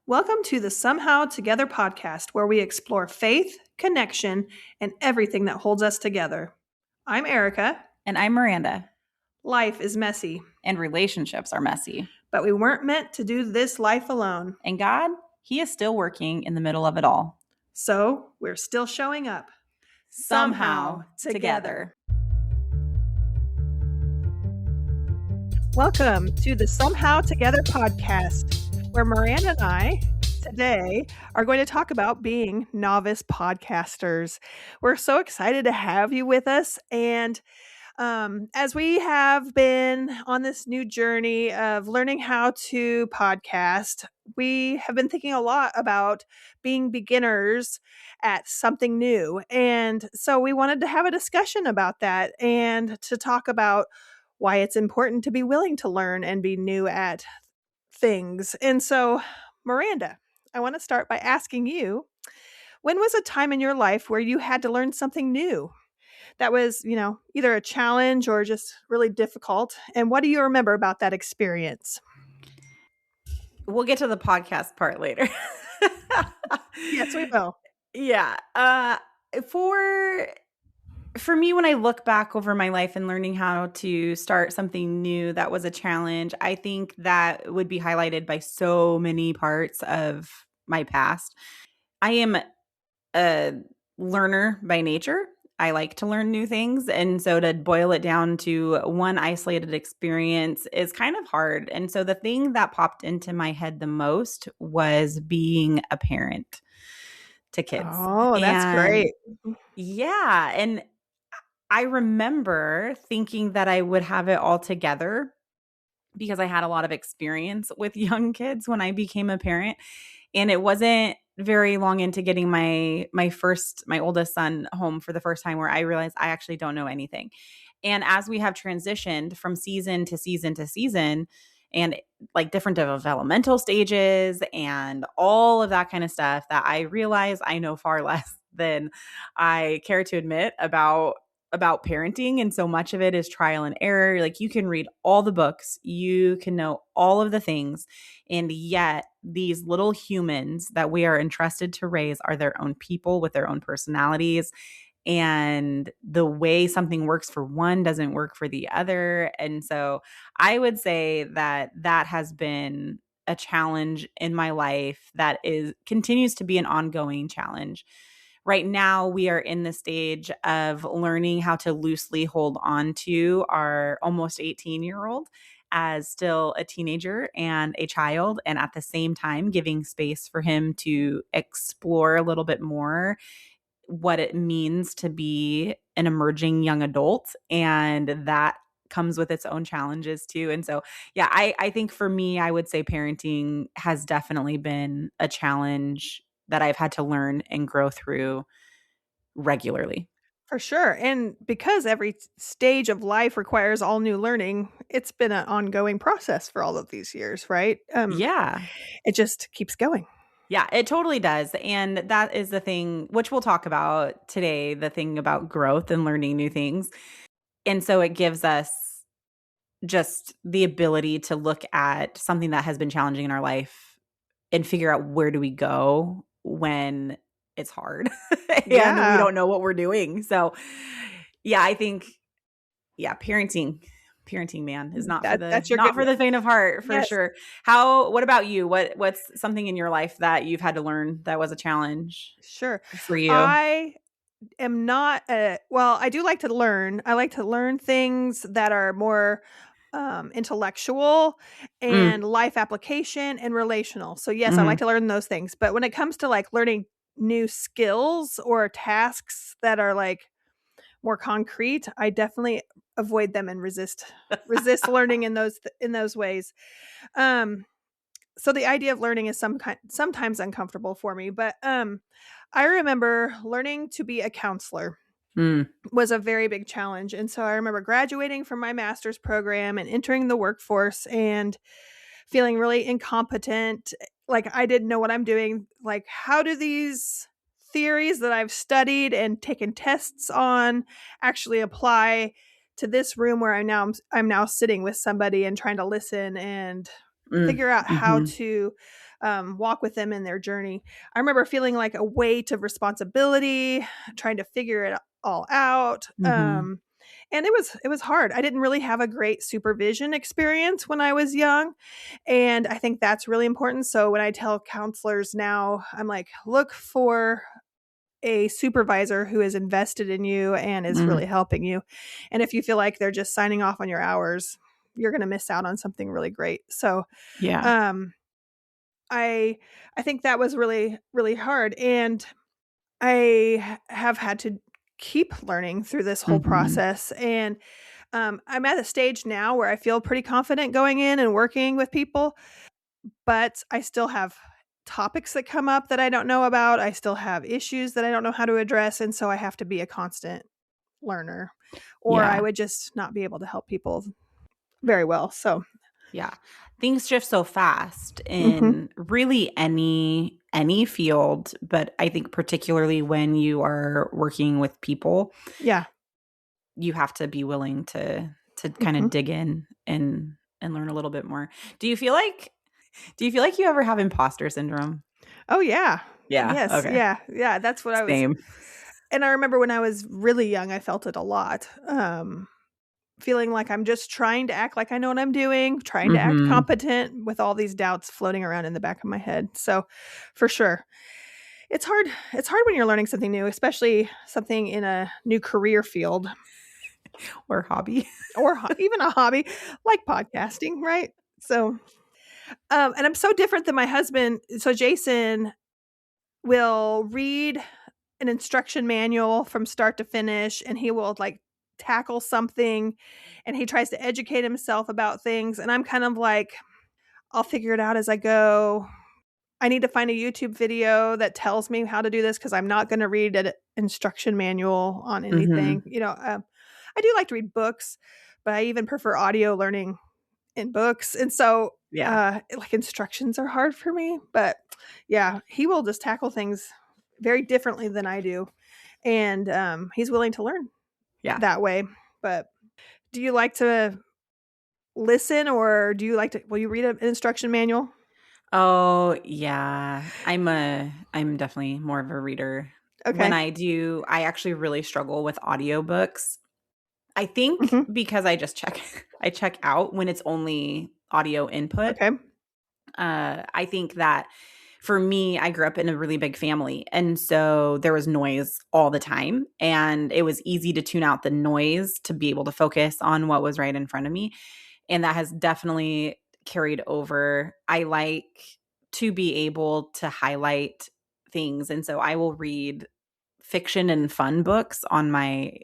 Welcome to the Somehow Together podcast, where we explore faith, connection, and everything that holds us together. I'm Erica. And I'm Miranda. Life is messy. And relationships are messy. But we weren't meant to do this life alone. And God, He is still working in the middle of it all. So we're still showing up. Somehow together. Welcome to the Somehow Together podcast, where Miranda and I today are going to talk about being novice podcasters. We're so excited to have you with us. And as we have been on this new journey of learning how to podcast, we have been thinking a lot about being beginners at something new. And so we wanted to have a discussion about that and to talk about why it's important to be willing to learn and be new at things. And so, Miranda, I want to start by asking you, when was a time in your life where you had to learn something new that was, either a challenge or just really difficult? And what do you remember about that experience? We'll get to the podcast part later. Yes, we will. Yeah. For me, when I look back over my life and learning how to start something new that was a challenge, I think that would be highlighted by so many parts of my past. I am a learner by nature. I like to learn new things. And so to boil it down to one isolated experience is kind of hard. And so the thing that popped into my head the most was being a parent to kids. Oh, that's great. Yeah. And I remember thinking that I would have it all together because I had a lot of experience with young kids when I became a parent. And it wasn't very long into getting my oldest son home for the first time where I realized I actually don't know anything. And as we have transitioned from season to season to season, and like different developmental stages and all of that kind of stuff, that I realize I know far less than I care to admit about parenting. And so much of it is trial and error. Like, you can read all the books, you can know all of the things, and yet these little humans that we are entrusted to raise are their own people with their own personalities. And the way something works for one doesn't work for the other. And so I would say that has been a challenge in my life that continues to be an ongoing challenge. Right now, we are in the stage of learning how to loosely hold on to our almost 18-year-old as still a teenager and a child, and at the same time giving space for him to explore a little bit more what it means to be an emerging young adult. And that comes with its own challenges too. And so, yeah, I think for me, I would say parenting has definitely been a challenge that I've had to learn and grow through regularly. For sure. And because every stage of life requires all new learning, it's been an ongoing process for all of these years, right? Yeah. It just keeps going. Yeah, it totally does. And that is the thing, which we'll talk about today, the thing about growth and learning new things. And so it gives us just the ability to look at something that has been challenging in our life and figure out where do we go when it's hard and we don't know what we're doing. So yeah, I think, parenting, man, is not for the faint of heart, for sure. What about you? What's something in your life that you've had to learn that was a challenge? Sure. For you? I am not I do like to learn. I like to learn things that are more intellectual and life application and relational. So yes, I like to learn those things. But when it comes to like learning new skills or tasks that are like more concrete, I definitely avoid them and resist learning in those ways. So the idea of learning is sometimes uncomfortable for me, but I remember learning to be a counselor was a very big challenge. And so I remember graduating from my master's program and entering the workforce and feeling really incompetent. Like, I didn't know what I'm doing. Like, how do these theories that I've studied and taken tests on actually apply to this room where I'm now sitting with somebody and trying to listen and figure out how to walk with them in their journey. I remember feeling like a weight of responsibility, trying to figure it all out. Mhm. And it was hard. I didn't really have a great supervision experience when I was young, and I think that's really important. So when I tell counselors now, I'm like, look for a supervisor who is invested in you and is Mm. really helping you. And if you feel like they're just signing off on your hours, you're going to miss out on something really great. So, Yeah. um, I think that was really really hard, and I have had to keep learning through this whole Mhm. process. And I'm at a stage now where I feel pretty confident going in and working with people, but I still have topics that come up that I don't know about. I still have issues that I don't know how to address, and so I have to be a constant learner, or I Yeah. would just not be able to help people very well. So, Yeah. Things shift so fast mhm. in really any field, but I think particularly when you are working with people, Yeah. you have to be willing to kind of Mhm. dig in and learn a little bit more. Do you feel like do you feel like you ever have imposter syndrome? Oh, yeah. Yeah, Yes. okay. Yeah. Yeah. That's what I was. Same. And I remember when I was really young, I felt it a lot. Feeling like I'm just trying to act like I know what I'm doing, trying to act Mhm. competent with all these doubts floating around in the back of my head. So, for sure. It's hard. It's hard when you're learning something new, especially something in a new career field Or hobby. or even a hobby like podcasting, right? So, and I'm so different than my husband. So Jason will read an instruction manual from start to finish, and he will like tackle something, and he tries to educate himself about things, and I'm kind of like, I'll figure it out as I go. I need to find a YouTube video that tells me how to do this because I'm not going to read an instruction manual on anything. Mhm. I do like to read books, but I even prefer audio learning in books. And so, Yeah. like instructions are hard for me. But yeah, he will just tackle things very differently than I do, and he's willing to learn Yeah. that way. But do you like to listen, or do you like to? Will you read an instruction manual? Oh, yeah. I'm definitely more of a reader. When Okay. I actually really struggle with audiobooks. I think Hmm. because I just check I check out when it's only audio input. Okay. I think that for me, I grew up in a really big family, and so there was noise all the time, and it was easy to tune out the noise to be able to focus on what was right in front of me, and that has definitely carried over. I like to be able to highlight things, and so I will read fiction and fun books on my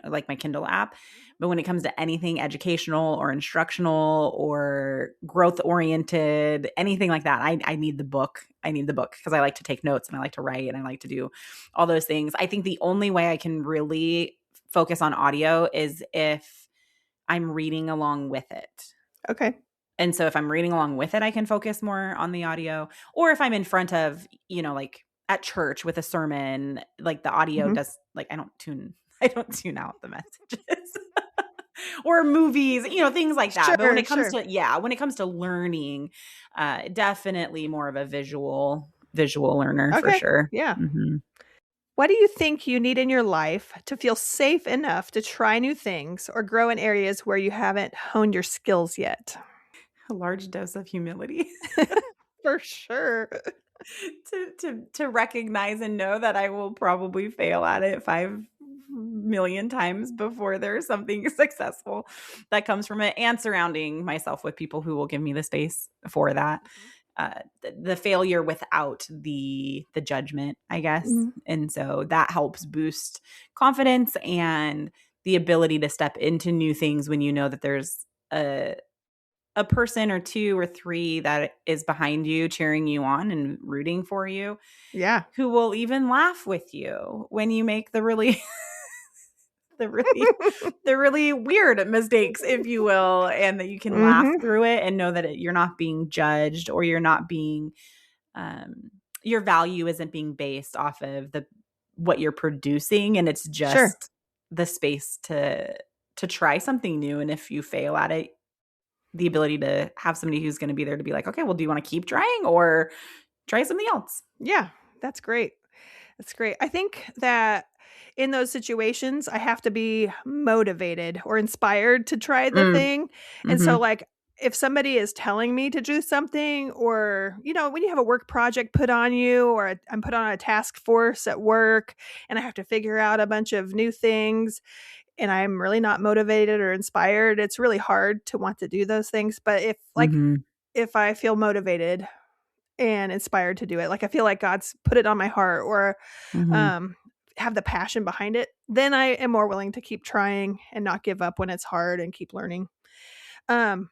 like my Kindle app. But when it comes to anything educational or instructional or growth oriented, anything like that, I need the book. I need the book because I like to take notes and I like to write and I like to do all those things. I think the only way I can really focus on audio is if I'm reading along with it. Okay. And so if I'm reading along with it, I can focus more on the audio. Or if I'm in front of, like at church with a sermon, like the audio Hmm. does like I don't tune out the messages. Or movies, things like that. But when Sure. it comes Sure. to when it comes to learning, definitely more of a visual learner for Okay. sure. Yeah. Mhm. What do you think you need in your life to feel safe enough to try new things or grow in areas where you haven't honed your skills yet? A large dose of humility. For sure. To recognize and know that I will probably fail at it 5 million times before there's something successful that comes from it, and surrounding myself with people who will give me the space for that. Mhm. The failure without the judgment, I guess. Mhm. And so that helps boost confidence and the ability to step into new things when you know that there's a person or 2 or 3 that is behind you, cheering you on and rooting for you, Yeah. who will even laugh with you when you make the really the really the really weird mistakes, if you will, and that you can laugh Mhm. through it and know that you're not being judged, or you're not being your value isn't being based off of the what you're producing, and it's Sure. just the space to try something new, and if you fail at it, the ability to have somebody who's going to be there to be like, okay, well, do you want to keep trying or try something else? Yeah, that's great. That's great. I think that in those situations, I have to be motivated or inspired to try the Mm, thing. And so, mhm, like, if somebody is telling me to do something, or, when you have a work project put on you, or I'm put on a task force at work and I have to figure out a bunch of new things and I'm really not motivated or inspired, it's really hard to want to do those things. But mhm, if I feel motivated and inspired to do it, like I feel like God's put it on my heart, or mhm. um, have the passion behind it, then I am more willing to keep trying and not give up when it's hard and keep learning. Um,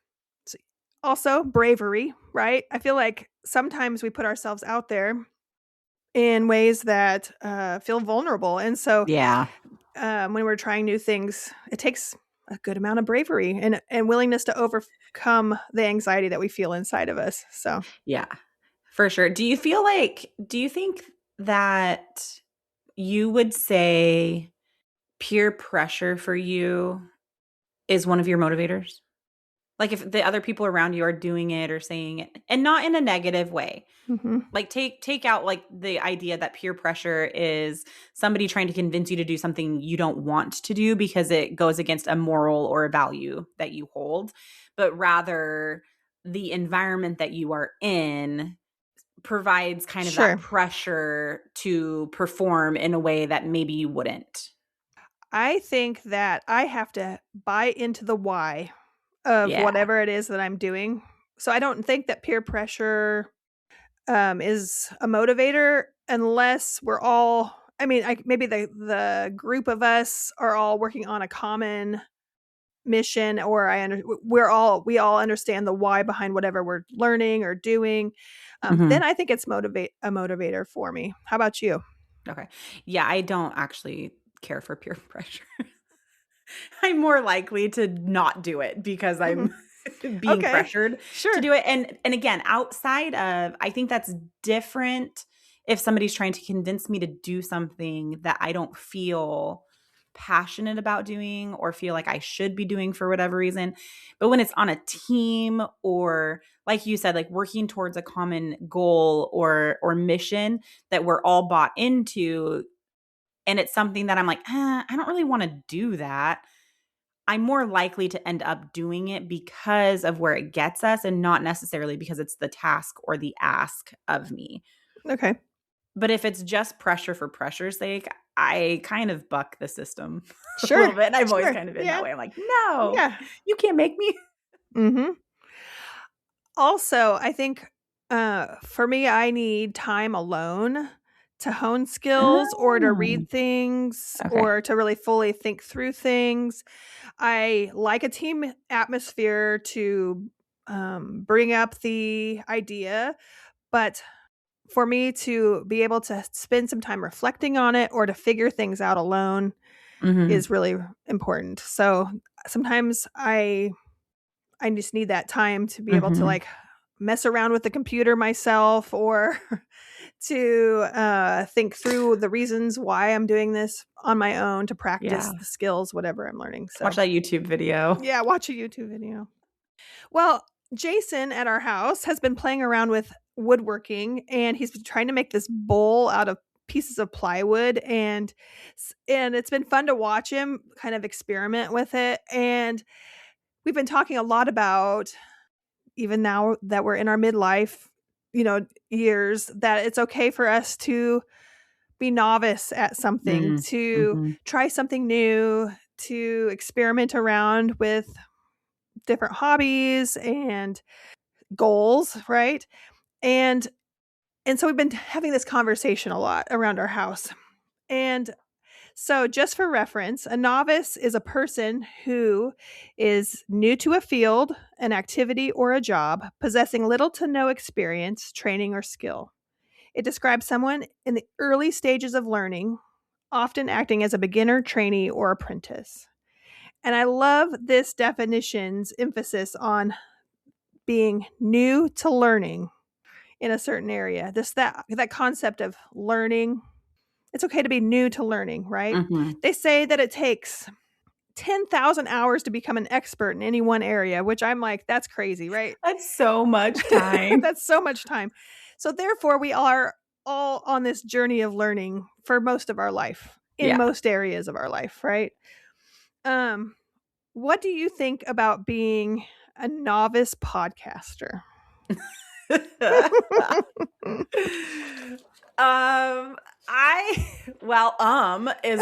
s Also bravery, right? I feel like sometimes we put ourselves out there in ways that, feel vulnerable, and so, Yeah. when we're trying new things, it takes a good amount of bravery and willingness to overcome the anxiety that we feel inside of us, so. Yeah. For sure. Do you think that you would say peer pressure for you is one of your motivators? Like if the other people around you are doing it or saying it, and not in a negative way. Mhm. Like take out like the idea that peer pressure is somebody trying to convince you to do something you don't want to do because it goes against a moral or a value that you hold, but rather the environment that you are in provides kind of that Sure. pressure to perform in a way that maybe you wouldn't. I think that I have to buy into the why of Yeah. whatever it is that I'm doing. So I don't think that peer pressure, is a motivator unless we're all, I mean, maybe the group of us are all working on a common mission, or we all understand the why behind whatever we're learning or doing. Then Mhm. I think it's a motivator for me. How about you? Okay. Yeah, I don't actually care for peer pressure. I'm more likely to not do it because Mhm. I'm being Okay. pressured to Sure. do it, and again, outside of I think that's different if somebody's trying to convince me to do something that I don't feel passionate about doing or feel like I should be doing for whatever reason. But when it's on a team or like you said, like working towards a common goal or mission that we're all bought into, and it's something that I'm like, I don't really want to do that. I'm more likely to end up doing it because of where it gets us and not necessarily because it's the task or the ask of me. Okay. But if it's just pressure for pressure's sake, I kind of buck the system a Sure. little bit. And I've always Sure. kind of been that Yeah. way. I'm like, no, Yeah. you can't make me. Mhm. Also, I think, for me, I need time alone to hone skills or to Oh, read things okay. or to really fully think through things. I like a team atmosphere to, bring up the idea, but for me to be able to spend some time reflecting on it or to figure things out alone Hmm. is really important. So, sometimes I just need that time to be able to, Hmm. like, mess around with the computer myself, or to, think through the reasons why I'm doing this on my own to practice Yeah. the skills, whatever I'm learning, Watch so that YouTube video. yeah, watch a YouTube video. Well, Jason at our house has been playing around with woodworking, and he's been trying to make this bowl out of pieces of plywood, and it's been fun to watch him kind of experiment with it, and we've been talking a lot about, even now that we're in our midlife, years, that it's okay for us to be novice at something, Mm, to mhm. try something new, to experiment around with different hobbies and goals, right? And so we've been having this conversation a lot around our house. And so, just for reference, a novice is a person who is new to a field, an activity, or a job, possessing little to no experience, training, or skill. It describes someone in the early stages of learning, often acting as a beginner, trainee, or apprentice. And I love this definition's emphasis on being new to learning in a certain area. That concept of learning, it's okay to be new to learning, right? Mhm. They say that it takes 10,000 hours to become an expert in any one area, which I'm like, that's crazy, right? That's so much time. That's so much time. So therefore, we are all on this journey of learning for most of our life in Yeah. most areas of our life, right? Um, what do you think about being a novice podcaster? Is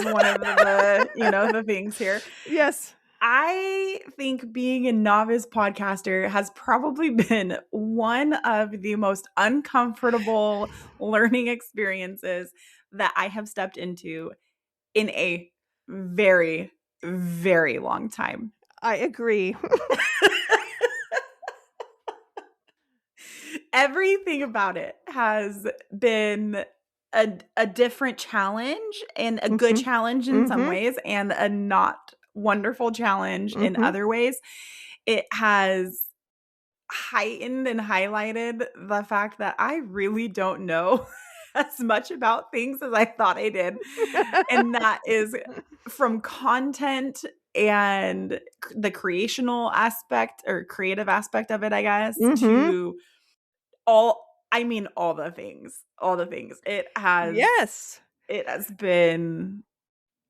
one of the, the things here. Yes. I think being a novice podcaster has probably been one of the most uncomfortable learning experiences that I have stepped into in a very, very long time. I agree. Everything about it has been a different challenge, and a good challenge in some ways, and a not wonderful challenge in other ways. It has heightened and highlighted the fact that I really don't know as much about things as I thought I did. And that is from content and the creational aspect or creative aspect of it, I guess, to all the things. All the things. Yes. It has been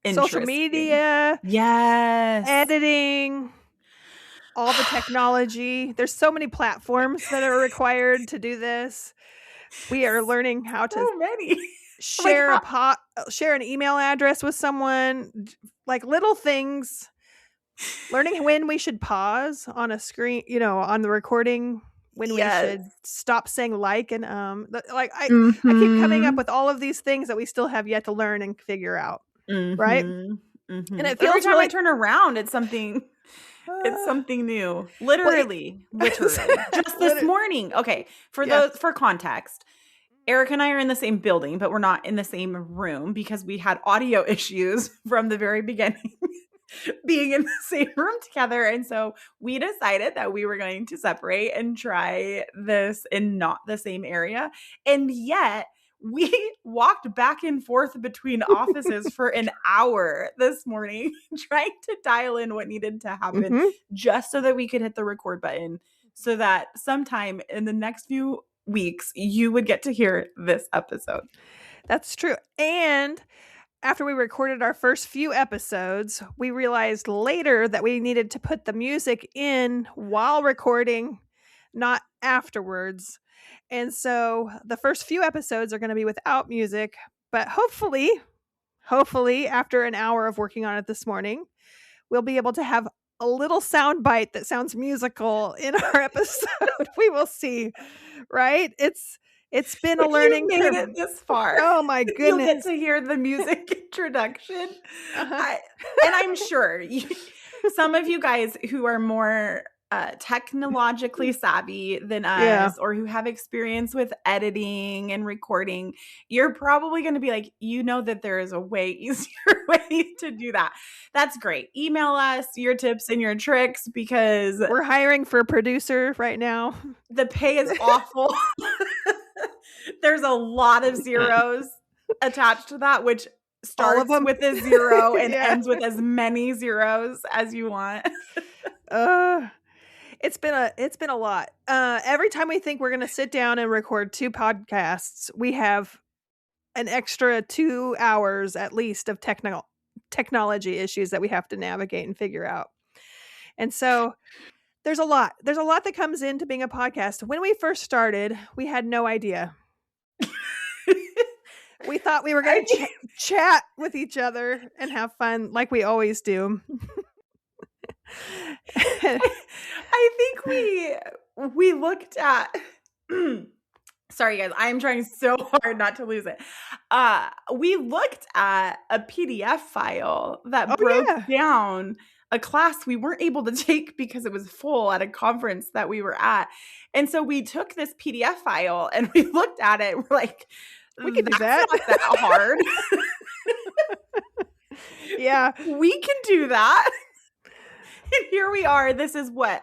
Social interesting. media. Yes. Editing. All the technology. There's so many platforms that are required to do this. We are learning how to share share an email address with someone, like little things. Learning when we should pause on a screen, on the recording, when we should stop saying and I keep coming up with all of these things that we still have yet to learn and figure out, right? And it feels every time I turn around, it's something new. Literally. Just this morning. Okay, for context, Eric and I are in the same building, but we're not in the same room because we had audio issues from the very beginning. Being in the same room together. And so we decided that we were going to separate and try this in not the same area. And yet we walked back and forth between offices for an hour this morning trying to dial in what needed to happen just so that we could hit the record button, so that sometime in the next few weeks you would get to hear this episode. That's true. And after we recorded our first few episodes, we realized later that we needed to put the music in while recording, not afterwards. And so the first few episodes are going to be without music, but hopefully, after an hour of working on it this morning, we'll be able to have a little sound bite that sounds musical in our episode. We will see, right? It's been a learning curve. You made it this far. Oh my goodness. You'll get to hear the music introduction. And I'm sure some of you guys who are more technologically savvy than us, or who have experience with editing and recording, you're probably going to be like, that there is a way easier way to do that. That's great. Email us your tips and your tricks, because we're hiring for a producer right now. The pay is awful. There's a lot of zeros attached to that, which starts with a zero and ends with as many zeros as you want. It's been a lot. Every time we think we're going to sit down and record 2 podcasts, we have an extra 2 hours at least of technology issues that we have to navigate and figure out. And so there's a lot that comes into being a podcast. When we first started, we had no idea. We thought we were going to chat with each other and have fun like we always do. I think we looked at sorry guys, I'm trying so hard not to lose it. We looked at a PDF file that broke down a class we weren't able to take because it was full at a conference that we were at. And so we took this PDF file and we looked at it. We're like, we can do that. Not that hard. Yeah, we can do that. And here we are. This is what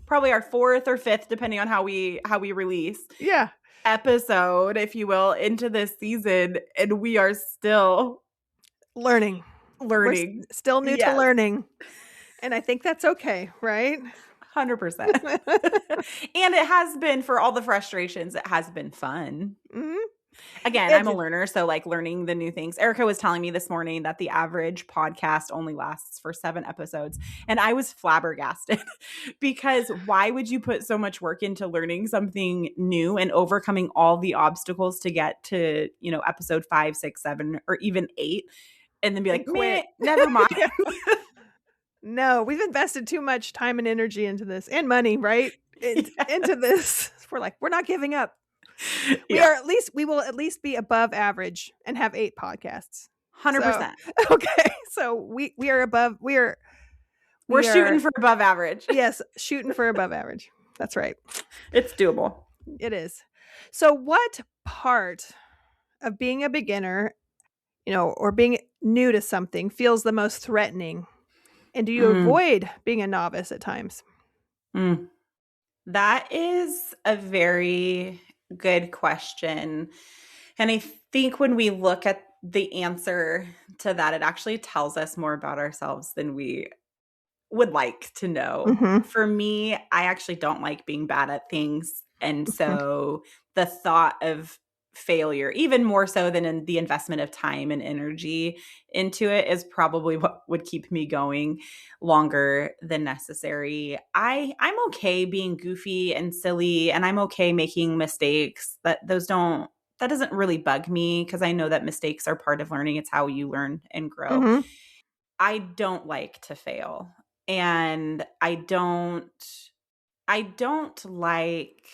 probably our 4th or 5th, depending on how we release. Yeah. Episode, if you will, into this season, and we are still learning. learning. Still new to Yes. learning, and I think that's okay, right? 100%. And it has been, for all the frustrations, it has been fun. Mhm. Again, I'm a It learner, so, like, learning the new things. Erica was telling me this morning that the average podcast only lasts for 7 episodes, and I was flabbergasted because why would you put so much work into learning something new and overcoming all the obstacles to get to, episode 5, 6, 7, or even 8, and then be and like, "Meh, quit. never mind." Yeah. No, we've invested too much time and energy into this and money, right? Into Yes. this. We're like, "We're not giving up." Yeah, We will at least be above average and have 8 podcasts. So, 100%. okay. So we are above We're we shooting are for above average. yes, shooting for above average. That's right. It's doable. It is. So what part of being a beginner, or being new to something feels the most threatening? And do you Mm, avoid being a novice at times? mm. That is a very good question. And I think when we look at the answer to that, it actually tells us more about ourselves than we would like to know. Mhm. For me, I actually don't like being bad at things. And Mhm. so the thought of failure, even more so than in the investment of time and energy into it, is probably what would keep me going longer than necessary. I'm okay being goofy and silly, and I'm okay making mistakes. That doesn't really bug me because I know that mistakes are part of learning. It's how you learn and grow. Mhm. I don't like to fail. And I don't like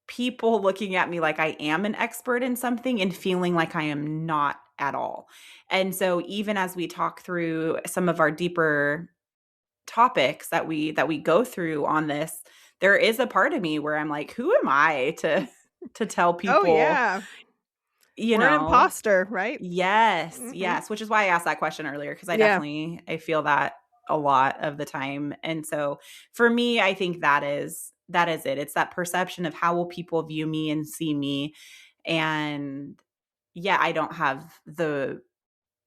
people looking at me like I am an expert in something and feeling like I am not at all. And so even as we talk through some of our deeper topics that we go through on this, there is a part of me where I'm like, who am I to tell Oh, people, yeah. you We're an know, imposter, right? yes, Mhm. yes, which is why I asked that question earlier, because Yeah. I feel that a lot of the time. And so for me, I think that is it. It's that perception of how will people view me and see me. And yeah, I don't have the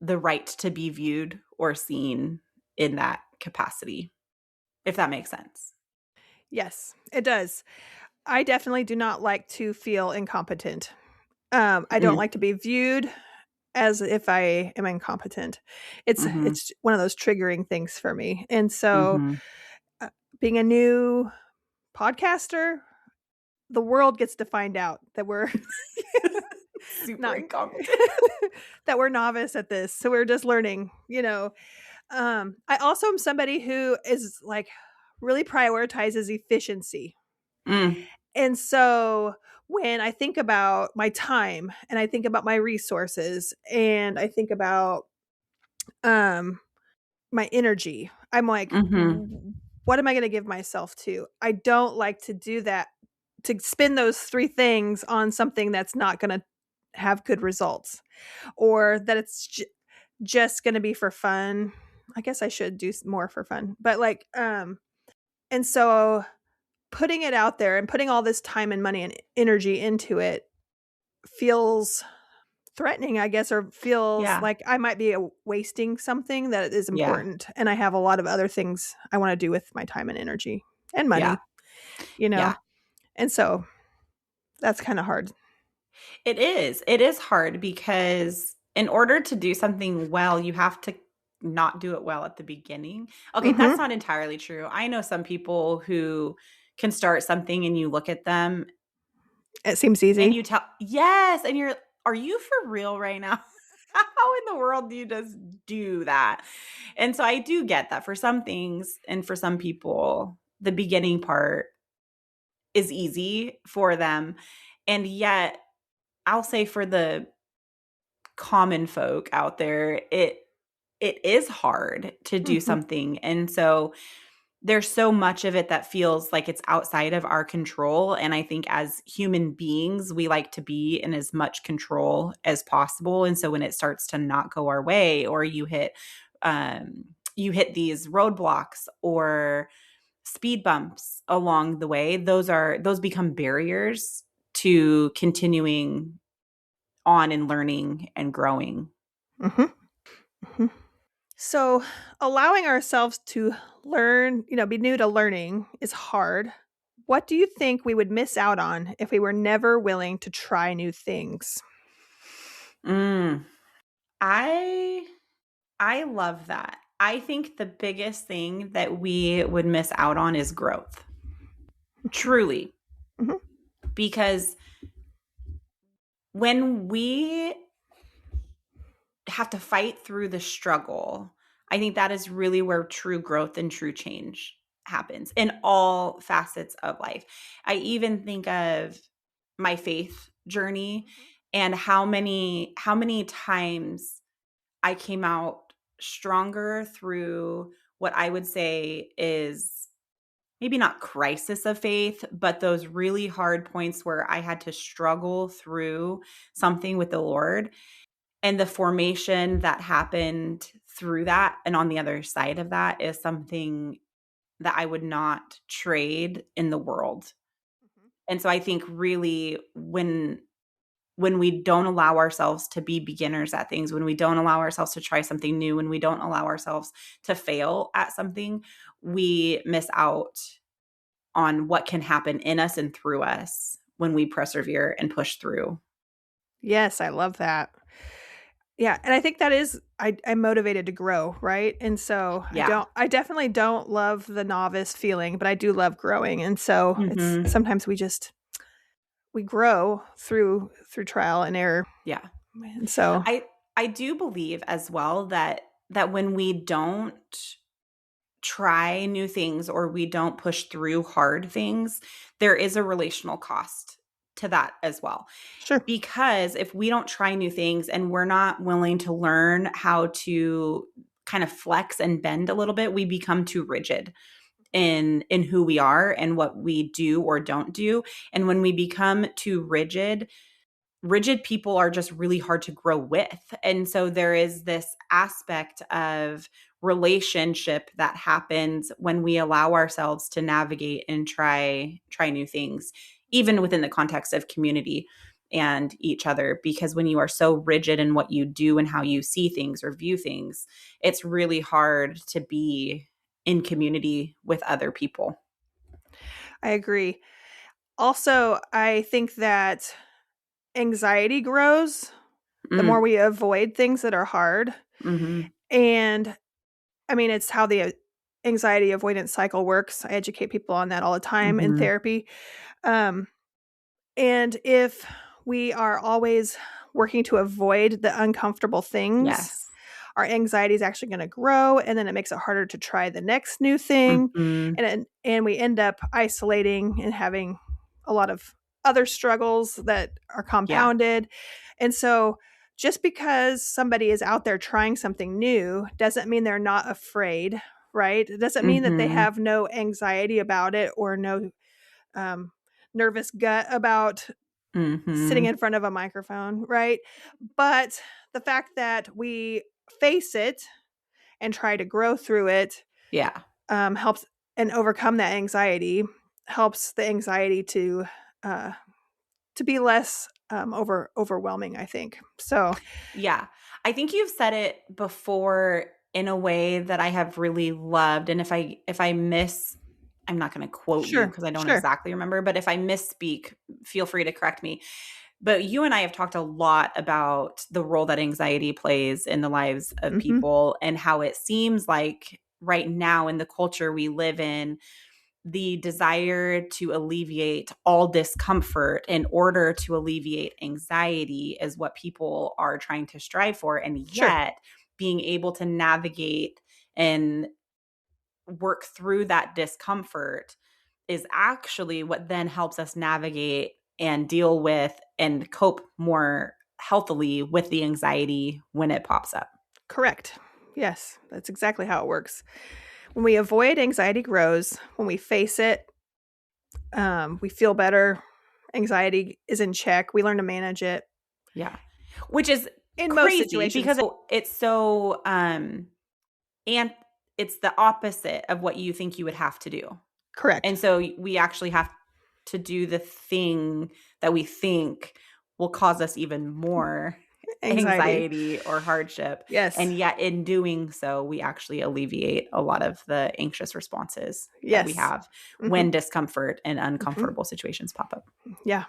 right to be viewed or seen in that capacity, if that makes sense. Yes, it does. I definitely do not like to feel incompetent. I don't Mm, like to be viewed as if I am incompetent. mhm, It's one of those triggering things for me. And so, mhm. uh, being a new podcaster, the world gets to find out that we're Super not incompetent. that we're novice at this. So we're just learning. I also am somebody who is like really prioritizes efficiency. Mm, And so when I think about my time and I think about my resources and I think about um my energy, I'm like, mhm. What am I going to give myself to?" I don't like to do that, to spend those 3 things on something that's not going to have good results, or that it's just going to be for fun. I guess I should do more for fun. But like and so putting it out there and putting all this time and money and energy into it feels threatening, I guess, or feels Yeah, like I might be wasting something that is yeah, important. And I have a lot of other things I want to do with my time and energy and yeah, money, you yeah. know? And so that's kind of hard. It is. It is hard because in order to do something well, you have to not do it well at the beginning. Okay, that's Hmm. not entirely true. I know some people who can start something and you look at them It seems and easy. you tell, yes, and you're, are you for real right now? How in the world do you just do that? And so I do get that for some things and for some people, the beginning part is easy for them. And yet, I'll say for the common folk out there, it is hard to do Hmm. something. And so there's so much of it that feels like it's outside of our control. And I think as human beings, we like to be in as much control as possible. And so when it starts to not go our way, or you hit these roadblocks or speed bumps along the way, those become barriers to continuing on and learning and growing. Hmm. Hmm. So, allowing ourselves to learn, be new to learning is hard. What do you think we would miss out on if we were never willing to try new things? Mm. I I love that. I think the biggest thing that we would miss out on is growth. Truly, Mhm. because when we have to fight through the struggle, I think that is really where true growth and true change happens in all facets of life. I even think of my faith journey Mhm. and how many times I came out stronger through what I would say is maybe not crisis of faith, but those really hard points where I had to struggle through something with the Lord and the formation that happened through that and on the other side of that is something that I would not trade in the world. Mhm. And so I think really when we don't allow ourselves to be beginners at things, when we don't allow ourselves to try something new, when we don't allow ourselves to fail at something, we miss out on what can happen in us and through us when we persevere and push through. Yes, I love that. Yeah, and I think that is I'm motivated to grow, right? And so Yeah. I definitely don't love the novice feeling, but I do love growing. And so it's Mhm. sometimes we grow through trial and error. Yeah. And so I I do believe as well that when we don't try new things or we don't push through hard things, there is a relational cost to that as well. sure. Because if we don't try new things and we're not willing to learn how to kind of flex and bend a little bit, we become too rigid in who we are and what we do or don't do. And when we become too rigid people are just really hard to grow with. And so there is this aspect of relationship that happens when we allow ourselves to navigate and try new things, even within the context of community and each other. Because when you are so rigid in what you do and how you see things or view things, it's really hard to be in community with other people. I agree. Also, I think that anxiety grows the more Mm, we avoid things that are hard. mhm, And I mean, it's how the anxiety avoidance cycle works. I educate people on that all the time in mhm. therapy. Um, and if we are always working to avoid the uncomfortable things, Yes. our anxiety is actually going to grow, and then it makes it harder to try the next new thing, Mhm. and we end up isolating and having a lot of other struggles that are Yeah. compounded. And so just because somebody is out there trying something new doesn't mean they're not afraid, right? It doesn't mean that they Mhm. have no anxiety about it or no um, nervous gut about sitting Mhm. in front of a microphone, right? But the fact that we face it and try to grow through it Yeah. helps and overcome that anxiety helps the anxiety uh, to be less overwhelming. I think so. Yeah. I think you've said it before in a way that I have really loved, and if I miss I'm not gonna quote you Sure, because I don't sure. exactly remember, but if I misspeak, feel free to correct me. But you and I have talked a lot about the role that anxiety plays in the lives of Hmm. people and how it seems like right now in the culture we live in, the desire to alleviate all discomfort in order to alleviate anxiety is what people are trying to strive for. And Sure, yet, being able to navigate and work through that discomfort is actually what then helps us navigate and deal with and cope more healthily with the anxiety when it pops up. correct. Yes, that's exactly how it works. When we avoid, anxiety grows. When we face it, we feel better. Anxiety is in check. We learn to manage it Yeah. Which is in most crazy because situations. it's so and it's the opposite of what you think you would have to do. Correct. And so we actually have to do the thing that we think will cause us even more Anxiety. anxiety or hardship. Yes. And yet in doing so, we actually alleviate a lot of the anxious responses that we Yes. have Mhm. when discomfort and Mhm. uncomfortable situations pop up. Yeah.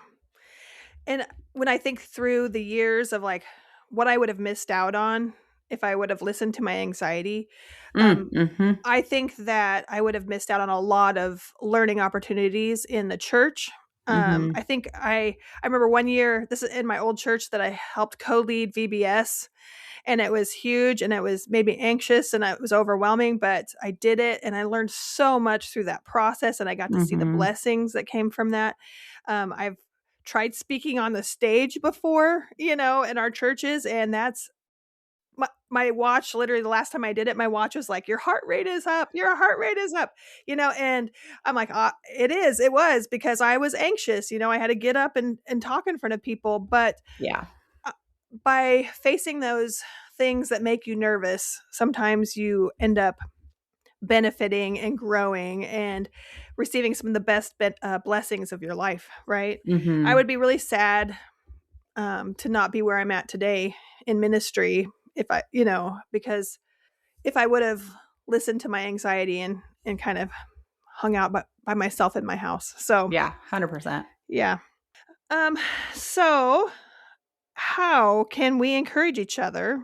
And when I think through the years of, like, what I would have missed out on if I would have listened to my anxiety, um, Mhm. I think that I would have missed out on a lot of learning opportunities in the church. Mhm. I think I remember one year, this is in my old church, that I helped co-lead VBS, and it was huge, and it was made me anxious, and it was overwhelming, but I did it, and I learned so much through that process, and I got to see the Mhm. blessings that came from that. I've tried speaking on the stage before, in our churches, and that's my watch. Literally, the last time I did it, my watch was like, "Your heart rate is up. Your heart rate is up." And I'm like, it was because I was anxious. I had to get up and talk in front of people, but Yeah. uh, by facing those things that make you nervous, sometimes you end up benefiting and growing and receiving some of the best blessings of your life, right? I Mhm. would be really sad to not be where I'm at today in ministry if because if I would have listened to my anxiety and kind of hung out by myself in my house. So, Yeah, 100%. yeah. Um, so how can we encourage each other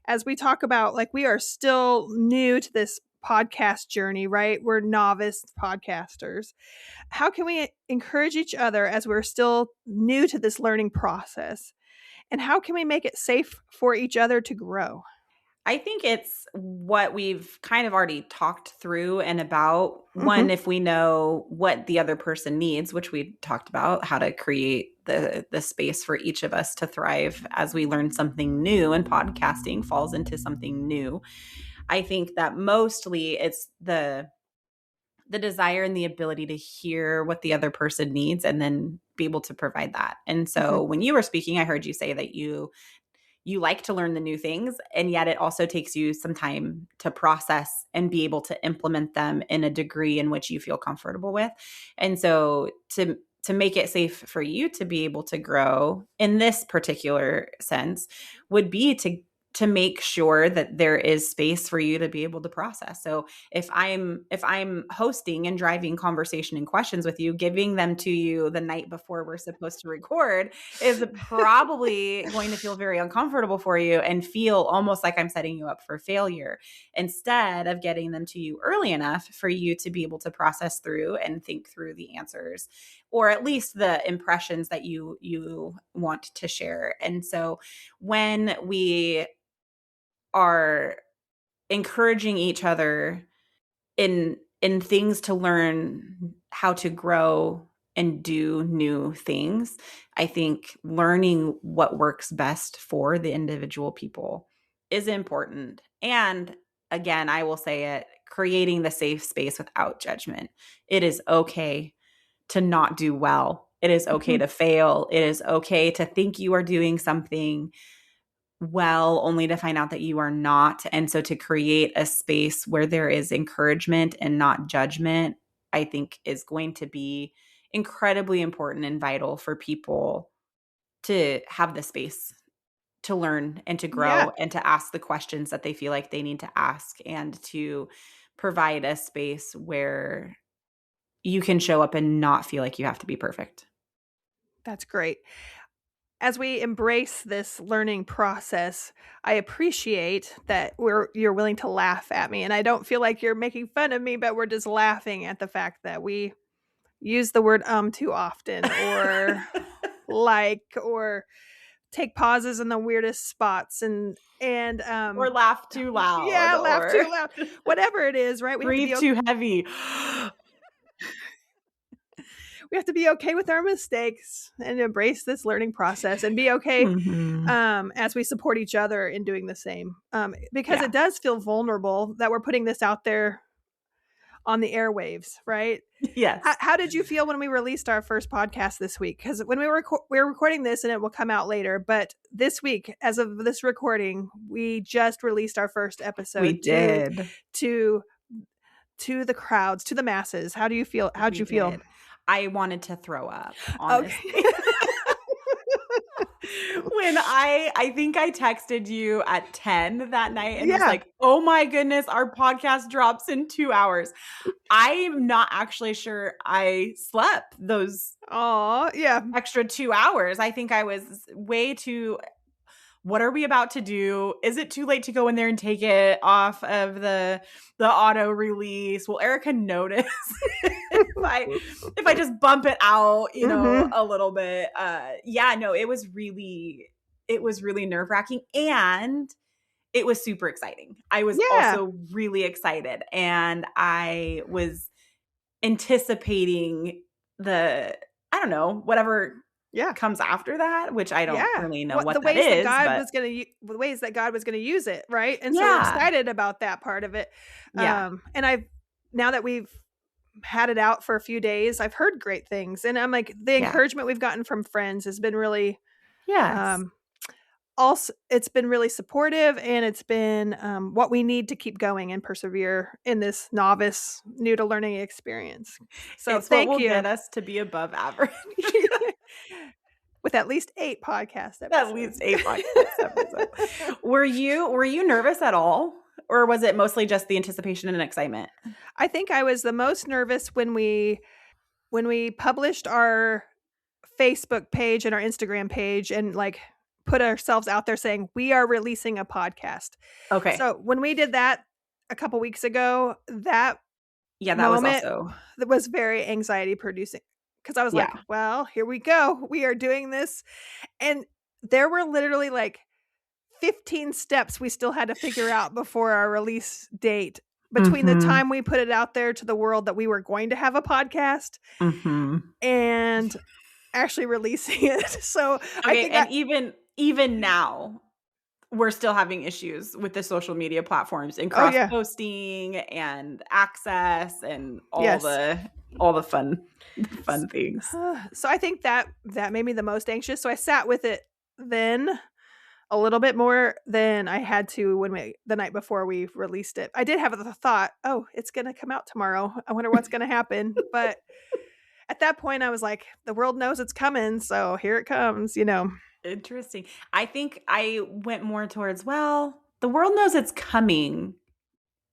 as we talk about, like, we are still new to this podcast journey, right? We're novice podcasters. How can we encourage each other as we're still new to this learning process? And how can we make it safe for each other to grow? I think it's what we've kind of already talked through and about. One, Mhm. if we know what the other person needs, which we talked about, how to create the space for each of us to thrive as we learn something new, and podcasting falls into something new. I think that mostly it's the desire and the ability to hear what the other person needs and then be able to provide that. And Mhm. so when you were speaking, I heard you say that you like to learn the new things, and yet it also takes you some time to process and be able to implement them in a degree in which you feel comfortable with. And so to make it safe for you to be able to grow in this particular sense would be to make sure that there is space for you to be able to process. So if I'm hosting and driving conversation and questions with you, giving them to you the night before we're supposed to record is probably going to feel very uncomfortable for you and feel almost like I'm setting you up for failure, instead of getting them to you early enough for you to be able to process through and think through the answers, or at least the impressions that you want to share. And so when we are encouraging each other in things to learn how to grow and do new things, I think learning what works best for the individual people is important. And again, I will say it, creating the safe space without judgment. It is okay to not do well. It is okay Mhm. to fail. It is okay to think you are doing something well, only to find out that you are not. And so to create a space where there is encouragement and not judgment, I think is going to be incredibly important and vital for people to have the space to learn and to Yeah, grow and to ask the questions that they feel like they need to ask, and to provide a space where you can show up and not feel like you have to be perfect. that's great. As we embrace this learning process, I appreciate that you're willing to laugh at me, and I don't feel like you're making fun of me, but we're just laughing at the fact that we use the word too often, or like, or take pauses in the weirdest spots, Or laugh too loud, yeah, laugh or too loud. Whatever it is, right? breathe too heavy. We have to be okay with our mistakes and embrace this learning process, and be okay Mhm. as we support each other in doing the same. Because Yeah. it does feel vulnerable that we're putting this out there on the airwaves, right? How, Yes. how did you feel when we released our first podcast this week? Because when we were recording this, and it will come out later, but this week, as of this recording, we just released our first We episode did. to to the crowds, to the masses. How do you feel? How'd We you feel? did. I wanted to throw up, Okay. honestly. When I think I texted you at 10 that night and was Yeah. like, "Oh my goodness, our podcast drops in 2 hours." I'm not actually sure I slept those Aw, yeah. extra 2 hours. I think I was way too, "What are we about to do? Is it too late to go in there and take it off of the auto release? Will Erica notice if I just bump it out, Mhm. a little bit?" Yeah, no, it was really nerve-wracking, and it was super exciting. I was Yeah. also really excited, and I was anticipating the I don't know, whatever Yeah. comes after that, which I don't Yeah. really know What the what that ways that is, God but was gonna the ways that God was gonna use it, right? And so we're yeah. excited about that part of it. Yeah. And I've now that we've had it out for a few days, I've heard great things, and I'm like, the Yeah. encouragement we've gotten from friends has been really, Yes. um, also it's been really supportive, and it's been, what we need to keep going and persevere in this novice, new to learning experience. So It's what thank will get you. us to be above average. With at least 8 podcast At least episodes. 8 podcast episodes. Were you nervous at all? Or was it mostly just the anticipation and excitement? I think I was the most nervous when we published our Facebook page and our Instagram page and, like, put ourselves out there saying, "We are releasing a podcast." Okay. So, when we did that a couple weeks ago, that Yeah, that was moment also that was very anxiety producing because I was yeah. like, "Well, here we go. We are doing this." And there were literally, like, 15 steps we still had to figure out before our release date between the Mhm. time we put it out there to the world that we were going to have a podcast Mhm. and actually releasing it. So, I Okay, think and that even now, we're still having issues with the social media platforms and oh, yeah. cross-posting and access and Yes. all the fun S fun things. so I think that that made me the most anxious, so I sat with it then a little bit more than I had to when we the night before we released it. I did have the thought, "Oh, it's gonna come out tomorrow. I wonder what's gonna happen," but at that point, I was like, "The world knows it's coming, so here it comes," you know? Interesting. I think I went more towards, well, the world knows it's coming,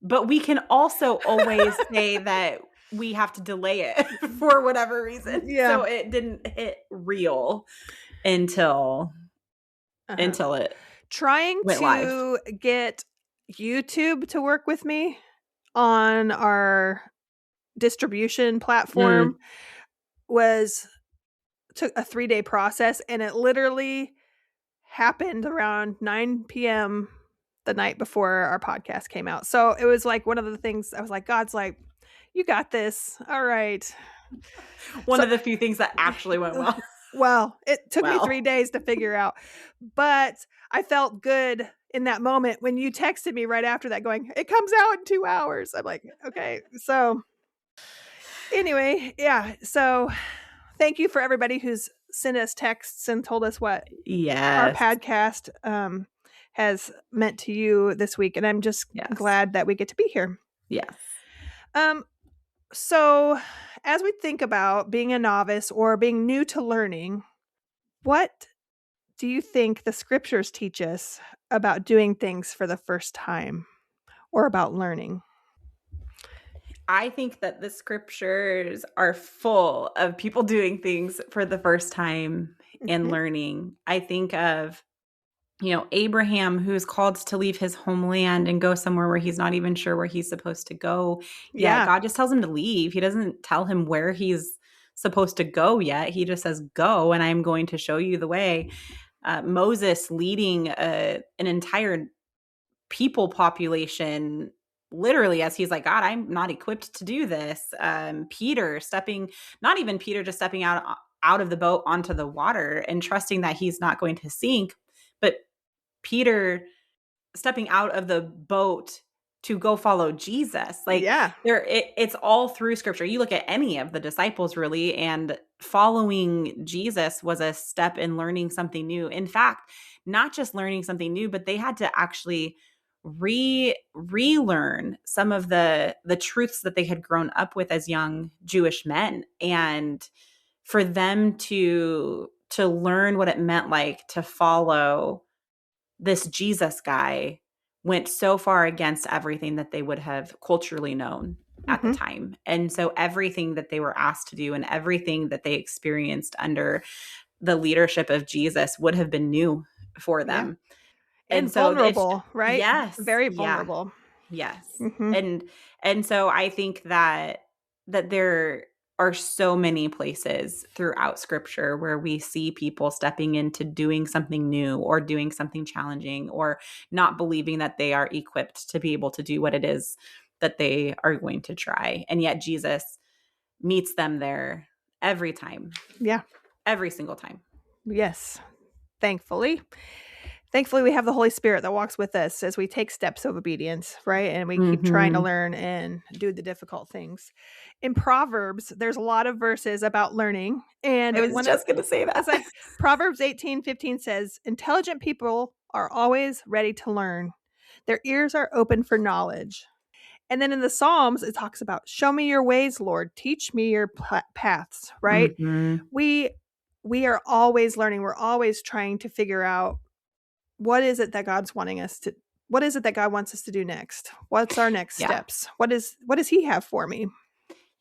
but we can also always say that we have to delay it for whatever reason. Yeah. So it didn't hit real until Uh-huh. until it Trying went live. to get YouTube to work with me on our distribution Mm, platform was took a 3-day process, and it literally happened around 9 p.m. the night before our podcast came out. So, it was, like, one of the things I was like, God's like, "You got this. Alright." one So of the few things that actually went well. well, it took me 3 Well, days to figure out, but I felt good in that moment when you texted me right after that going, "It comes out in 2 hours." I'm like, "Okay." So, anyway, yeah, so thank you for everybody who's sent us texts and told us what our yes. podcast, has meant to you this week, and I'm just Yes. glad that we get to be here. Yes. Um, so as we think about being a novice or being new to learning, what do you think the scriptures teach us about doing things for the first time or about learning? I think that the scriptures are full of people doing things for the first time and Mhm. learning. I think of, Abraham, who's called to leave his homeland and go somewhere where he's not even sure where he's supposed to go. Yet Yeah. God just tells him to leave. He doesn't tell him where he's supposed to go yet. He just says, "Go, and I'm going to show you the way." Moses leading an entire people population literally as he's like, "God, I'm not equipped to do this." Peter stepping, not even Peter, just stepping out of the boat onto the water and trusting that he's not going to sink, but Peter stepping out of the boat to go follow Jesus. Like Yeah. it's all through scripture. You look at any of the disciples really, and following Jesus was a step in learning something new. In fact, not just learning something new, but they had to actually relearn some of the truths that they had grown up with as young Jewish men. And for them to learn what it meant like to follow this Jesus guy went so far against everything that they would have culturally known at the Mhm. time. And so everything that they were asked to do and everything that they experienced under the leadership of Jesus would have been new for Yeah. them. And And so it's vulnerable, right? yes, Very yeah. vulnerable. Yes. Mhm. And so I think that there are so many places throughout scripture where we see people stepping into doing something new or doing something challenging or not believing that they are equipped to be able to do what it is that they are going to try. And yet Jesus meets them there every time, Yeah. every single time. Yes. Thankfully. Thankfully, we have the Holy Spirit that walks with us as we take steps of obedience, right? And we keep trying to Mhm. learn and do the difficult things. In Proverbs, there's a lot of verses about learning. I And was one of just going to say it's that. like Proverbs 18:15 says, intelligent people are always ready to learn. Their ears are open for knowledge. And then in the Psalms, it talks about, show me your ways, Lord. Teach me your paths, right? Mhm. We we are always learning. We're always trying to figure out what is it that God's wanting us to what is it that God wants us to do next? What's our next Yeah. steps? What does he have for me?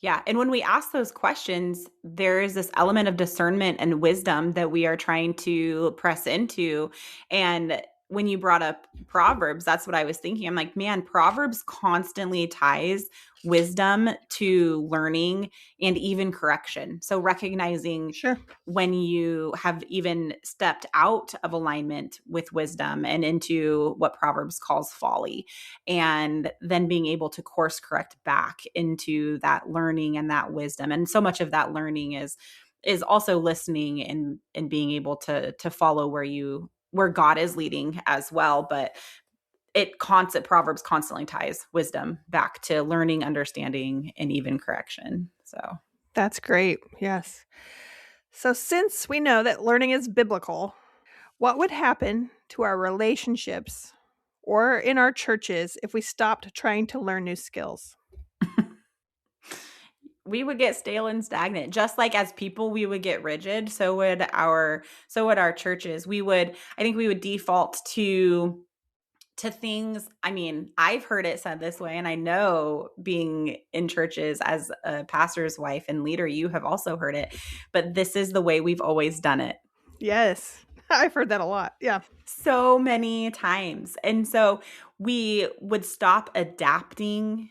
Yeah. And when we ask those questions, there is this element of discernment and wisdom that we are trying to press into. And when you brought up Proverbs, that's what I was thinking. I'm like, man, Proverbs constantly ties wisdom to learning and even correction. So recognizing Sure. when you have even stepped out of alignment with wisdom and into what Proverbs calls folly, and then being able to course correct back into that learning and that wisdom. And so much of that learning is also listening and being able to follow where God is leading as well. But Proverbs constantly ties wisdom back to learning, understanding, and even correction. So That's great. Yes. So since we know that learning is biblical, what would happen to our relationships or in our churches if we stopped trying to learn new skills? we would get stale and stagnant. Just like as people we would get rigid, so would our churches. I think we would default to things. I mean, I've heard it said this way, and I know being in churches as a pastor's wife and leader, you have also heard it, but this is the way we've always done it. Yes. I've heard that a lot. Yeah. So many times. And so we would stop adapting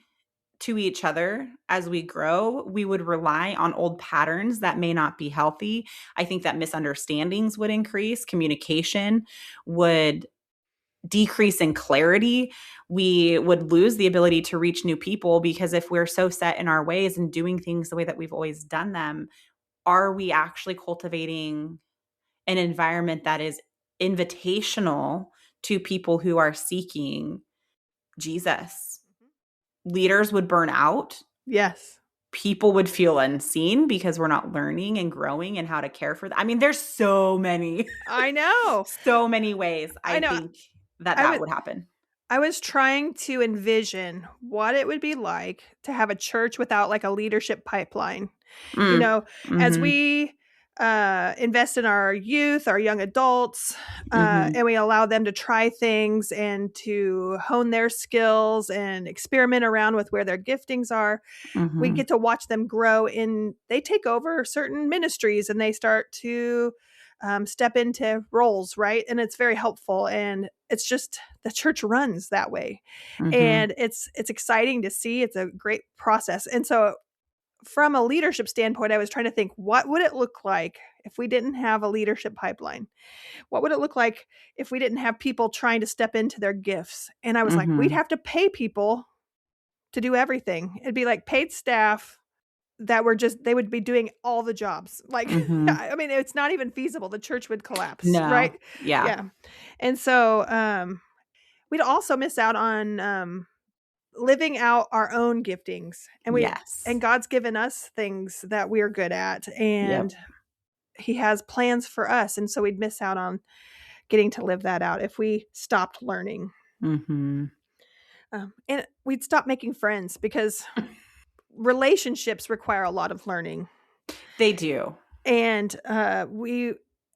to each other as we grow. We would rely on old patterns that may not be healthy. I think that misunderstandings would increase, communication would decrease in clarity. We would lose the ability to reach new people because if we're so set in our ways and doing things the way that we've always done them, are we actually cultivating an environment that is invitational to people who are seeking Jesus? Leaders would burn out. Yes. People would feel unseen because we're not learning and growing and how to care for them. I mean, there's so many, I know. so many ways I I know. think that I that was would happen. I was trying to envision what it would be like to have a church without like a leadership pipeline. You Mm. know, as Mhm. we invest in our youth, our young adults, Mhm. and we allow them to try things and to hone their skills and experiment around with where their giftings are, we Mhm. get to watch them grow they take over certain ministries and they start to step into roles, right? And it's very helpful. And it's just the church runs that way. Mhm. And it's exciting to see. It's a great process. And so from a leadership standpoint, I was trying to think, what would it look like if we didn't have a leadership pipeline? What would it look like if we didn't have people trying to step into their gifts? And I was like, we'd Mhm. have to pay people to do everything. It'd be like paid staff that were just they would be doing all the jobs. Like, Mhm. I mean, it's not even feasible. The church would collapse, right? No. Yeah. Yeah. And so, we'd also miss out on, living out our own giftings. And Yes. God's given us things that we're good at, and Yep. he has plans for us, and so we'd miss out on getting to live that out if we stopped learning. Mhm. And we'd stop making friends because relationships require a lot of learning. They do. And,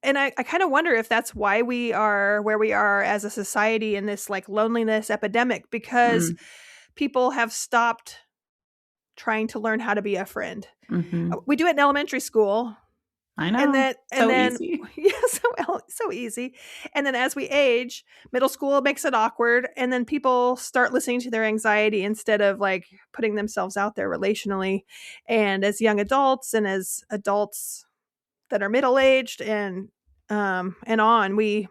and I kind of wonder if that's why we are where we are as a society in this like loneliness epidemic, because Mm, people have stopped trying to learn how to be a friend. mhm. We do it in elementary school, I and know. So then easy. yeah, so easy. And then as we age, middle school makes it awkward, and then people start listening to their anxiety instead of like putting themselves out there relationally. And as young adults and as adults that are middle aged and on, we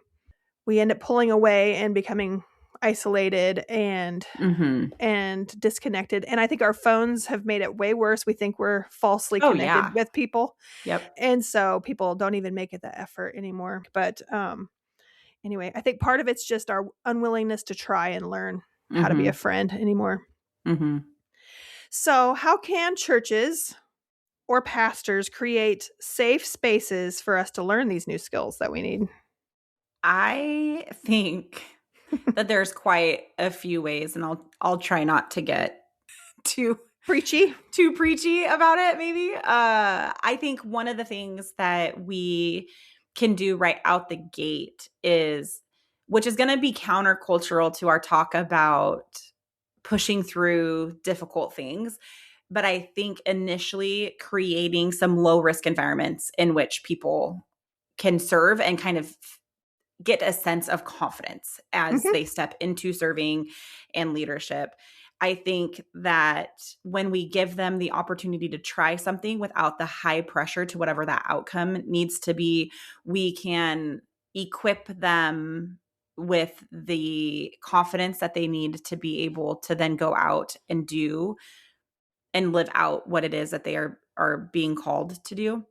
end up pulling away and becoming isolated Mhm. and disconnected. And I think our phones have made it way worse. We think we're falsely Oh, connected yeah. with people. Yep. And so people don't even make it the effort anymore. But anyway, I think part of it's just our unwillingness to try and learn how to be a Mhm. friend anymore. Mhm. So, how can churches or pastors create safe spaces for us to learn these new skills that we need? I think that there's quite a few ways, and I'll try not to get too Preachy? too preachy about it maybe. I think one of the things that we can do right out the gate is, which is going to be countercultural to our talk about pushing through difficult things, but I think initially creating some low risk environments in which people can serve and kind of get a sense of confidence as Hmm. they step into serving and leadership. I think that when we give them the opportunity to try something without the high pressure to whatever that outcome needs to be, we can equip them with the confidence that they need to be able to then go out and do and live out what it is that they are being called to do.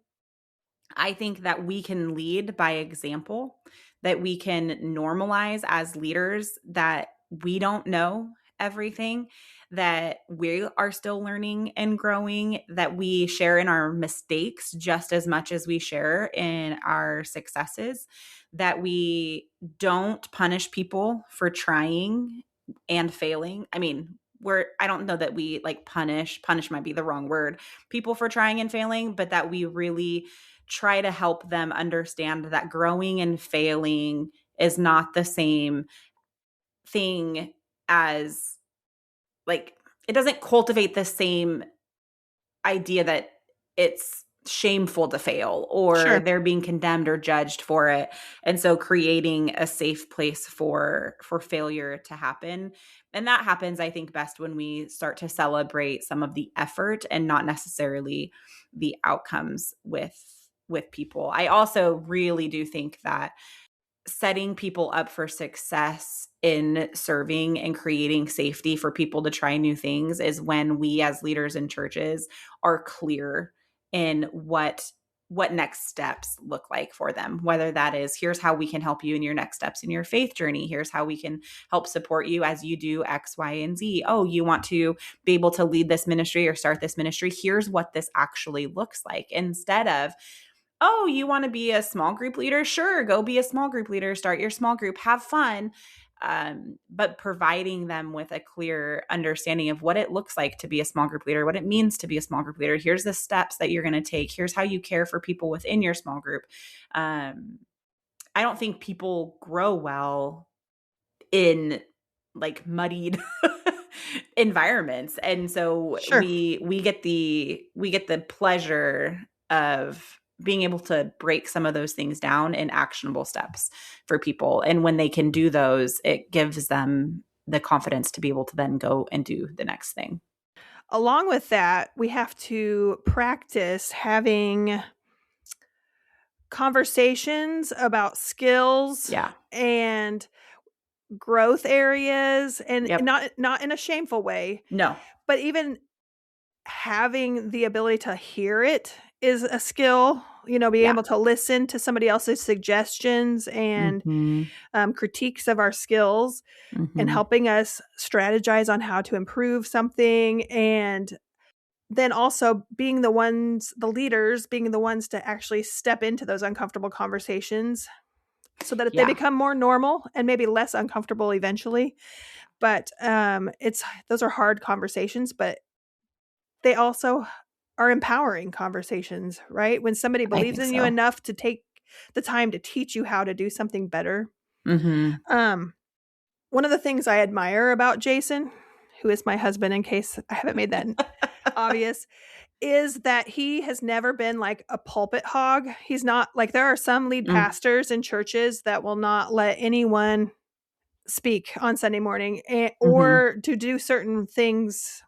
I think that we can lead by example, that we can normalize as leaders that we don't know everything, that we are still learning and growing, that we share in our mistakes just as much as we share in our successes, that we don't punish people for trying and failing. I mean, I don't know that we like punish might be the wrong word, people for trying and failing, but that we really try to help them understand that growing and failing is not the same thing as, like, it doesn't cultivate the same idea that it's shameful to fail or Sure. they're being condemned or judged for it. And so creating a safe place for failure to happen. And that happens, I think, best when we start to celebrate some of the effort and not necessarily the outcomes with people. I also really do think that setting people up for success in serving and creating safety for people to try new things is when we as leaders in churches are clear in what next steps look like for them, whether that is, here's how we can help you in your next steps in your faith journey, here's how we can help support you as you do X, Y, and Z. Oh, you want to be able to lead this ministry or start this ministry, here's what this actually looks like, instead of, oh, you want to be a small group leader? Sure, go be a small group leader, start your small group, have fun. But providing them with a clear understanding of what it looks like to be a small group leader, what it means to be a small group leader. Here's the steps that you're going to take. Here's how you care for people within your small group. Um, I don't think people grow well in like muddied environments, and so Sure. we get the pleasure of being able to break some of those things down in actionable steps for people, and when they can do those, it gives them the confidence to be able to then go and do the next thing. Along with that, we have to practice having conversations about skills Yeah. and growth areas, and Yep. not in a shameful way, No. but even having the ability to hear it is a skill, being Yeah. able to listen to somebody else's suggestions and Mhm. critiques of our skills and Mhm. helping us strategize on how to improve something, and then also being the leaders, being the ones to actually step into those uncomfortable conversations so that they Yeah. become more normal and maybe less uncomfortable eventually. But it's those are hard conversations, but they also are empowering conversations, right? When somebody I believes think in you so. enough to take the time to teach you how to do something better. Mhm. Um, one of the things I admire about Jason, who is my husband in case I haven't made that obvious, is that he has never been like a pulpit hog. He's not like there are some lead Mm. pastors in churches that will not let anyone speak on Sunday morning Mhm. or to do certain things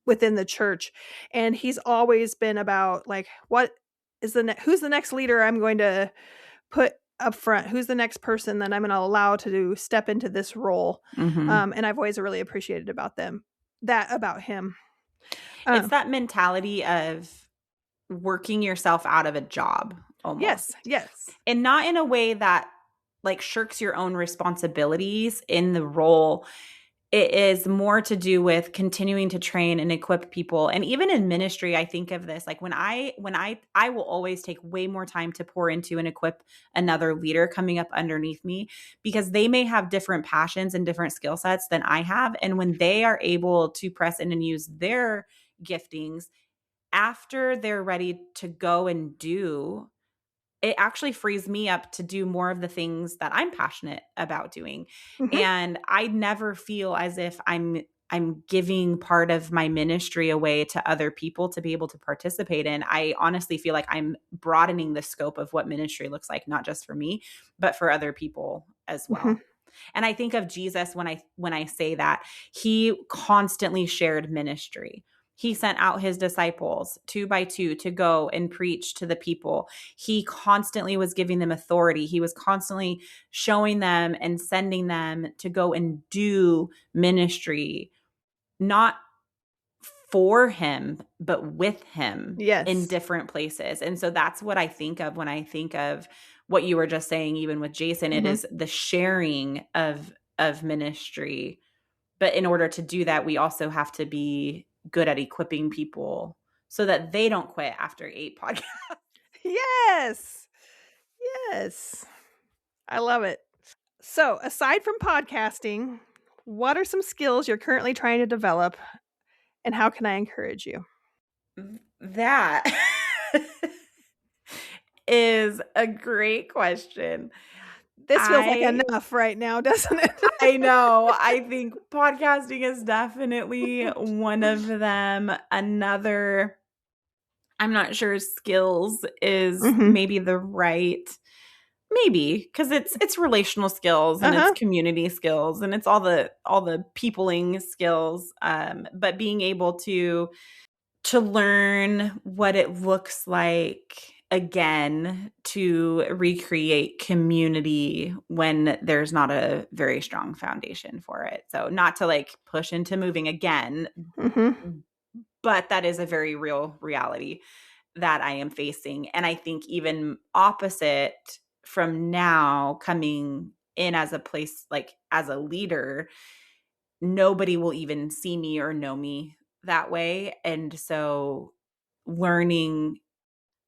within the church. And he's always been about like, what is who's the next leader I'm going to put up front? Who's the next person that I'm going to allow to step into this role? Mhm. And I've always really appreciated about him. It's Um, that mentality of working yourself out of a job yes, almost. yes. And not in a way that like shirks your own responsibilities in the role. It is more to do with continuing to train and equip people. And even in ministry, I think of this like when I will always take way more time to pour into and equip another leader coming up underneath me because they may have different passions and different skill sets than I have. And when they are able to press in and use their giftings after they're ready to go and do, it actually frees me up to do more of the things that I'm passionate about doing. Hmm. And I never feel as if I'm giving part of my ministry away to other people to be able to participate in. I honestly feel like I'm broadening the scope of what ministry looks like, not just for me, but for other people as Hmm. well. And I think of Jesus when I say that, he constantly shared ministry. He sent out his disciples 2 by 2 to go and preach to the people. He constantly was giving them authority. He was constantly showing them and sending them to go and do ministry, not for him, but with him in Yes. different places. And so that's what I think of when I think of what you were just saying, even with Jason. It Hmm. is the sharing of ministry. But in order to do that, we also have to be good at equipping people so that they don't quit after 8 podcasts. Yes. Yes. I love it. So, aside from podcasting, what are some skills you're currently trying to develop and how can I encourage you? That is a great question. This feels like I enough right now, doesn't it? I know. I think podcasting is definitely one of them. Another, I'm not sure skills is Mhm. maybe the right, maybe because it's relational skills and it's Uh-huh. community skills and it's all the peopling skills. But being able to learn what it looks like again to recreate community when there's not a very strong foundation for it. So not to like push into moving again, Mhm. but that is a very real reality that I am facing. And I think even opposite from now coming in as a place like as a leader, nobody will even see me or know me that way. And so learning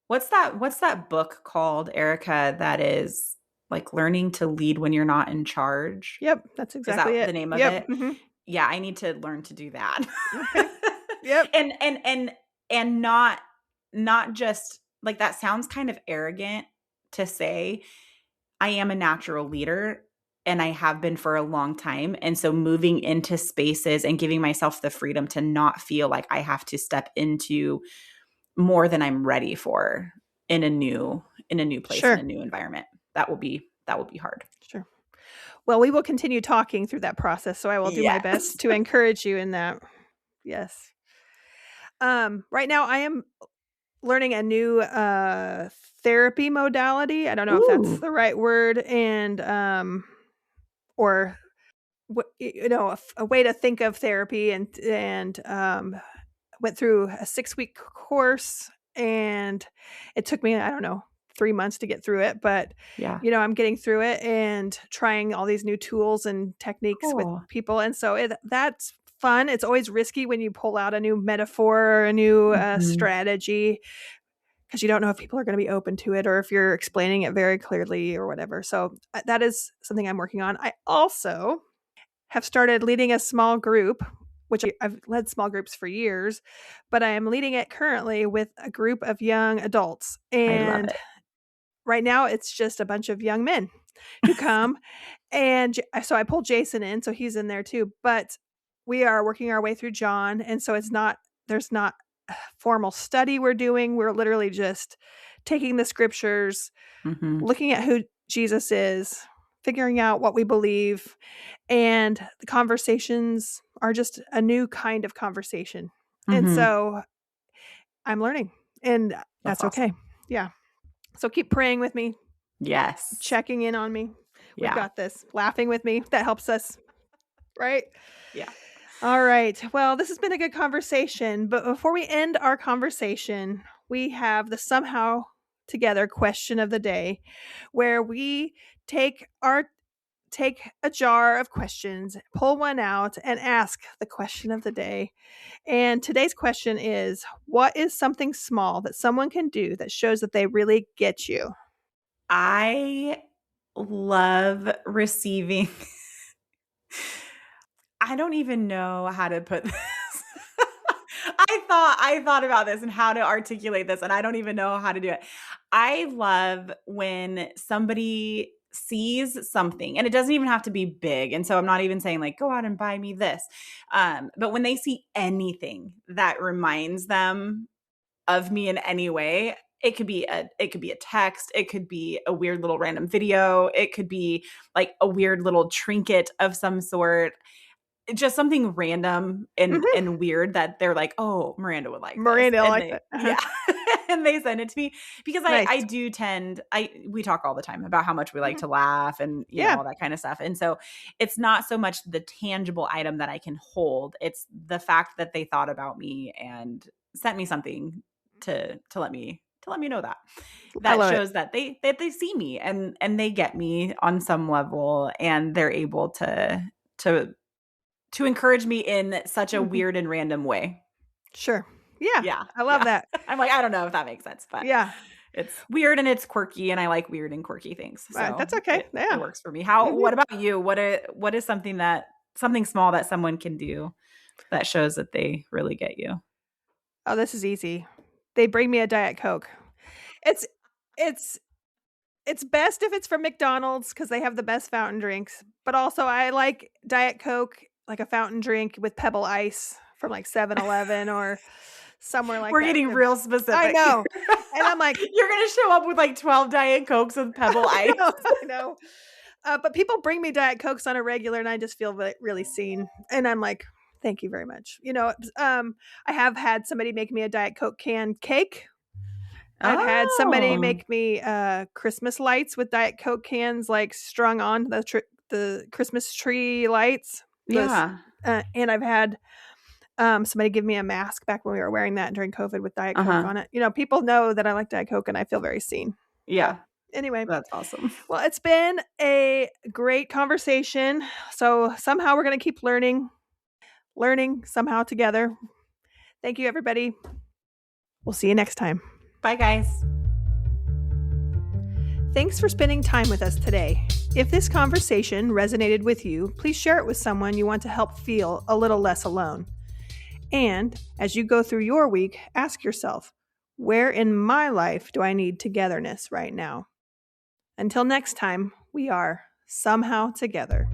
what's that book called, Erica, that is like learning to lead when you're not in charge? Yep, that's Is exactly that the it. name of Yep. it? Mhm. Yeah, I need to learn to do that. Okay. Yep. And not just like that sounds kind of arrogant to say. I am a natural leader and I have been for a long time. And so moving into spaces and giving myself the freedom to not feel like I have to step into more than I'm ready for in a new place, in a Sure. new environment. That will be hard. Sure. Well, we will continue talking through that process, so I will do my Yes. best to encourage you in that. Yes. Right now I am learning a new therapy modality. I don't know if that's Ooh. the right word and or a way to think of therapy and went through a 6-week course and it took me, I don't know, 3 months to get through it, but Yeah. I'm getting through it and trying all these new tools and techniques with Cool. people, and so that's fun. It's always risky when you pull out a new metaphor or a new Mhm. strategy because you don't know if people are going to be open to it or if you're explaining it very clearly or whatever. So that is something I'm working on. I also have started leading a small group, which I've led small groups for years, but I am leading it currently with a group of young adults. I love And it. right now it's just a bunch of young men who come. And so I pulled Jason in, so he's in there too. But we are working our way through John. And so there's not a formal study we're doing. We're literally just taking the scriptures, Mhm. looking at who Jesus is, figuring out what we believe. And the conversations are just a new kind of conversation. And Mhm. so I'm learning, and That's that's awesome. okay. Yeah. So keep praying with me, Yes. checking in on me. We've Yeah. got this. Laughing with me. That helps us, right? Yeah. All right. Well, this has been a good conversation, but before we end our conversation, we have the somehow together question of the day where we take our take a jar of questions, pull one out and ask the question of the day. And today's question is, what is something small that someone can do that shows that they really get you? I love receiving I don't even know how to put this. I thought about this and how to articulate this, and I don't even know how to do it. I love when somebody sees something, and it doesn't even have to be big. And so I'm not even saying like, go out and buy me this. But when they see anything that reminds them of me in any way, it could be a text, it could be a weird little random video, it could be like a weird little trinket of some sort, just something random and Mhm. weird that they're like, "Oh, Miranda would like this." Miranda, I And like they that. Uh-huh. yeah, and they send it to me because I Nice. do tend I we talk all the time about how much we like Mhm. to laugh and, Yeah. all that kind of stuff. And so it's not so much the tangible item that I can hold, it's the fact that they thought about me and sent me something to let me know that. I That love it. shows that they see me and they get me on some level, and they're able to encourage me in such a Mhm. weird and random way. Sure. Yeah. Yeah, I love yeah. that. I'm like, I don't know if that makes sense, but Yeah. it's weird and it's quirky, and I like weird and quirky things, so That's okay. it Yeah. works for me. Mhm. What about you? What is something small that someone can do that shows that they really get you? Oh, this is easy. They bring me a Diet Coke. It's it's it's best if it's from McDonald's because they have the best fountain drinks, but also I like Diet Coke, like a fountain drink with Pebble Ice from, like, 7-Eleven or somewhere like We're that getting too. real I specific. know, and I'm like, You're gonna show up with, like, 12 Diet Cokes with Pebble I Ice. know, I know. But people bring me Diet Cokes on a regular, and I just feel really seen, and I'm like, "Thank you very much." I have had somebody make me a Diet Coke can cake. I've had somebody Oh, make me, Christmas lights with Diet Coke cans, like, strung on the Christmas tree lights. yeah. And I've had, somebody give me a mask back when we were wearing that during COVID with Diet Coke Uh-huh. on it. People know that I like Diet Coke, and I feel very seen. So, Yeah, anyway, that's awesome. well, it's been a great conversation. So, somehow we're gonna keep learning somehow together. Thank you, everybody. We'll see you next time. Bye, guys. Thanks for spending time with us today. If this conversation resonated with you, please share it with someone you want to help feel a little less alone. And as you go through your week, ask yourself, where in my life do I need togetherness right now? Until next time, we are somehow together.